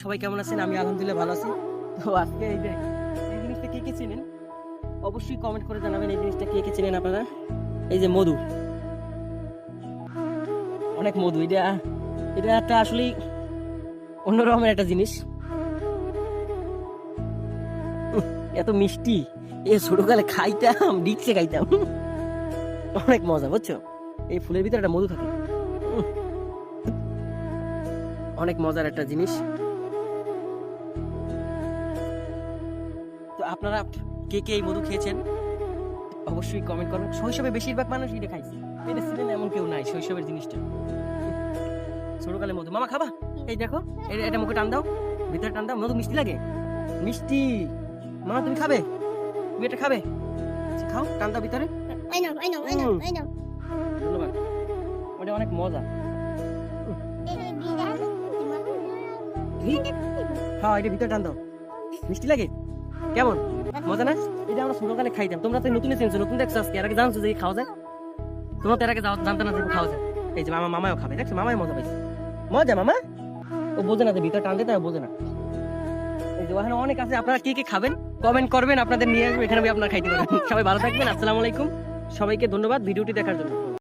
সবাই কেমন আছেন? আমি আলহামদুলিল্লাহ ভালো আছি। তো আজকে এই যে এই জিনিসটা কে কে চেনেন অবশ্যই কমেন্ট করে জানাবেন। এই জিনিসটা কে কে চেনেন আপনারা? এই যে মধু, অনেক মধু। এটা এটা একটা আসলে অন্যরকমের একটা জিনিস। এত মিষ্টি, এ ছোটকালে খাইতাম, ডিক্সে খাইতাম। অনেক মজা, বুঝছো? এই ফুলের ভিতরে একটা মধু থাকে। উহ, অনেক মজার একটা জিনিস। তো আপনারা কে কে এই মধু খেয়েছেন অবশ্যই কমেন্ট করবেন। শৈশবে বেশিরভাগ মানুষ এটা খাইছে, পেরেছিলেন এমন কেউ নাই। শৈশবের জিনিসটা ছোটকালে মধু। মামা খাবা? এই দেখো, এটা মুখে টান দাও, ভিতরে টান দাও। মধু মিষ্টি লাগে, মিষ্টি। মামা তুমি খাবে? তুমি এটা খাবে? আচ্ছা, খাও, টান দাও ভিতরে। ধন্যবাদ। ওটা অনেক মজা। হ্যাঁ, এটা ভিতরে টান দাও। মিষ্টি লাগে? কেমন মজা না? এটা আমরা ছোটকালে খাইতাম। তোমরা তো নতুন চিনছো, নতুন দেখছো আজকে। এর আগে জানছো যে খাওয়া যায়? তোমরা তো এর আগে জানতো না যে খাওয়া যায়। এই যে মামাও খাবে, দেখছো? মামাই মজা পাইছে। মজা মামা, ও বোঝে না যে ভিতরে টান দিতে, বোঝে না। এই যে ওখানে অনেক আছে। আপনারা কে কে খাবেন কমেন্ট করবেন, আপনাদের নিয়ে আসবো এখানে, আপনারা খাইতে পারবেন। সবাই ভালো থাকবেন। আসসালামু আলাইকুম। সবাইকে ধন্যবাদ ভিডিওটি দেখার জন্য।